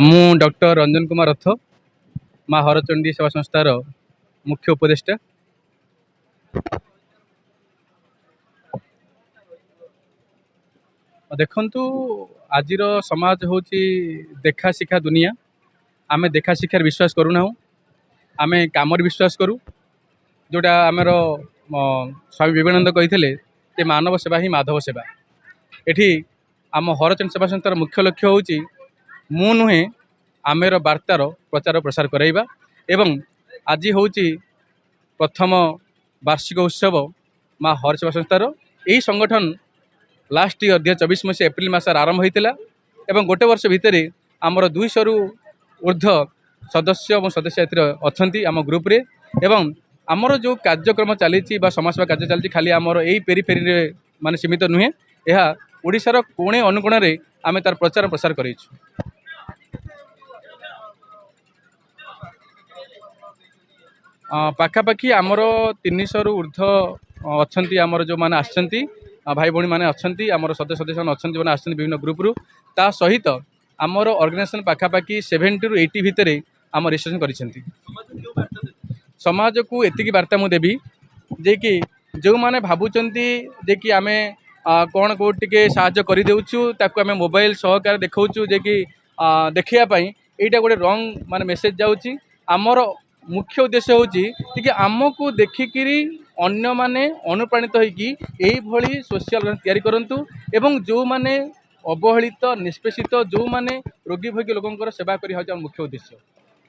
ମୁଁ ଡକ୍ଟର ରଞ୍ଜନ କୁମାର ରଥ ମା ହରଚଣ୍ଡୀ ସେବା ସଂସ୍ଥାର ମୁଖ୍ୟ ଉପଦେଷ୍ଟା। ଦେଖନ୍ତୁ, ଆଜିର ସମାଜ ହେଉଛି ଦେଖା ଶିକ୍ଷା ଦୁନିଆ। ଆମେ ଦେଖା ଶିକ୍ଷାରେ ବିଶ୍ୱାସ କରୁନାହୁଁ, ଆମେ କାମରେ ବିଶ୍ୱାସ କରୁ। ଯେଉଁଟା ଆମର ସ୍ୱାମୀ ବିବେକାନନ୍ଦ କହିଥିଲେ ଯେ ମାନବ ସେବା ହିଁ ମାଧବ ସେବା। ଏଠି ଆମ ହରଚଣ୍ଡୀ ସେବା ସଂସ୍ଥାର ମୁଖ୍ୟ ଲକ୍ଷ୍ୟ ହେଉଛି ମୁଁ ନୁହେଁ ଆମର ବାର୍ତ୍ତାର ପ୍ରଚାର ପ୍ରସାର କରାଇବା। ଏବଂ ଆଜି ହେଉଛି ପ୍ରଥମ ବାର୍ଷିକ ଉତ୍ସବ ମା ହର ସେବା ସଂସ୍ଥାର। ଏହି ସଂଗଠନ ଲାଷ୍ଟ ଇୟର 2024 ମସିହା ଏପ୍ରିଲ ମାସରେ ଆରମ୍ଭ ହୋଇଥିଲା ଏବଂ ଗୋଟେ ବର୍ଷ ଭିତରେ ଆମର 200ରୁ ଊର୍ଦ୍ଧ୍ୱ ସଦସ୍ୟ ଏବଂ ସଦସ୍ୟ ଏଥିରେ ଅଛନ୍ତି ଆମ ଗ୍ରୁପରେ। ଏବଂ ଆମର ଯେଉଁ କାର୍ଯ୍ୟକ୍ରମ ଚାଲିଛି ବା ସମାଜସେବା କାର୍ଯ୍ୟ ଚାଲିଛି ଖାଲି ଆମର ଏଇ ପେରିଫେରିରେ ମାନେ ସୀମିତ ନୁହେଁ, ଏହା ଓଡ଼ିଶାର କୋଣେ ଅନୁକୋଣରେ ଆମେ ତାର ପ୍ରଚାର ପ୍ରସାର କରିଛୁ। ପାଖାପାଖି ଆମର 300ରୁ ଊର୍ଦ୍ଧ୍ୱ ଅଛନ୍ତି ଆମର ଯେଉଁମାନେ ଆସିଛନ୍ତି, ଭାଇ ଭଉଣୀମାନେ ଅଛନ୍ତି, ଆମର ସଦସ୍ୟମାନେ ଅଛନ୍ତି ଯେଉଁମାନେ ଆସିଛନ୍ତି ବିଭିନ୍ନ ଗ୍ରୁପରୁ। ତା ସହିତ ଆମର ଅର୍ଗାନାଇଜେସନ୍ ପାଖାପାଖି 70ରୁ 80 ଭିତରେ ଆମ ରେଜିଷ୍ଟ୍ରେସନ୍ କରିଛନ୍ତି। ସମାଜକୁ ଏତିକି ବାର୍ତ୍ତା ମୁଁ ଦେବି ଯେ କି ଯେଉଁମାନେ ଭାବୁଛନ୍ତି ଯେ କି ଆମେ କ'ଣ କେଉଁଠି ଟିକେ ସାହାଯ୍ୟ କରିଦେଉଛୁ, ତାକୁ ଆମେ ମୋବାଇଲ ସହକାରେ ଦେଖାଉଛୁ ଯେ କି ଦେଖାଇବା ପାଇଁ, ଏଇଟା ଗୋଟେ ରଙ୍ଗ ମାନେ ମେସେଜ ଯାଉଛି। ଆମର ମୁଖ୍ୟ ଉଦ୍ଦେଶ୍ୟ ହେଉଛି ଯେ ଆମକୁ ଦେଖିକିରି ଅନ୍ୟମାନେ ଅନୁପ୍ରାଣିତ ହୋଇକି ଏଇଭଳି ସୋସିଆଲ ତିଆରି କରନ୍ତୁ ଏବଂ ଯେଉଁମାନେ ଅବହେଳିତ ନିଷ୍ପେଷିତ ଯେଉଁମାନେ ରୋଗୀ ଭୋଗୀ ଲୋକଙ୍କର ସେବା କରିବା ହେଉଛି ଆମ ମୁଖ୍ୟ ଉଦ୍ଦେଶ୍ୟ।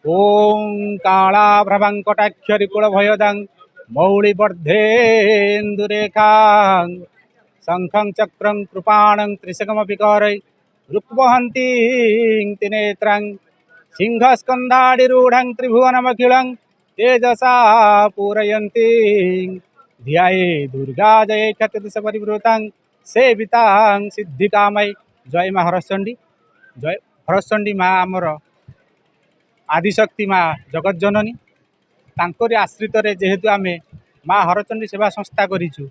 ଓಂ କାଳାଭ୍ରବାଙ୍କଟାକ୍ଷରି କୁଳ ଭୟଦାଂ ମୌଳି ବର୍ଦ୍ଧେନ୍ଦୁରେଖାଂ ଶଙ୍ଖଂ ଚକ୍ରଂ କୃପାଣଂ ତ୍ରିଶକମପି କରୈ ରୁକ୍ମହନ୍ତି ତିନେତ୍ରାଂ ସିଂହସ୍କନ୍ଧାଡ଼ିରୂଢ଼ଂ ତ୍ରିଭୁବନମଖିଳଂ ତେଜସା ପୂରୟନ୍ତି ଧ୍ୟାୟେ ଦୁର୍ଗା ଜୟ କ୍ଷତଦୋଷ ପରିବୃତାଂ ସେବିତାଂ ସିଦ୍ଧିକାମୟୀ। ଜୟ ମା ହରଚଣ୍ଡୀ। ଜୟ ହରଚଣ୍ଡୀ ମା ଆମର ଆଦିଶକ୍ତି ମା ଜଗଜ୍ଜନନୀ। ତାଙ୍କରି ଆଶ୍ରିତରେ ଯେହେତୁ ଆମେ ମା ହରଚଣ୍ଡୀ ସେବା ସଂସ୍ଥା କରିଛୁ,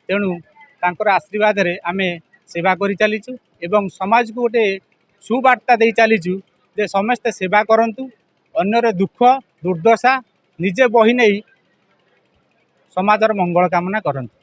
ତେଣୁ ତାଙ୍କର ଆଶୀର୍ବାଦରେ ଆମେ ସେବା କରି ଚାଲିଛୁ ଏବଂ ସମାଜକୁ ଗୋଟେ ସୁବାର୍ତ୍ତା ଦେଇ ଚାଲିଛୁ ଯେ ସମସ୍ତେ ସେବା କରନ୍ତୁ, ଅନ୍ୟର ଦୁଃଖ ଦୁର୍ଦ୍ଦଶା ନିଜେ ବହି ନେଇ ସମାଜର ମଙ୍ଗଳ କାମନା କରନ୍ତୁ।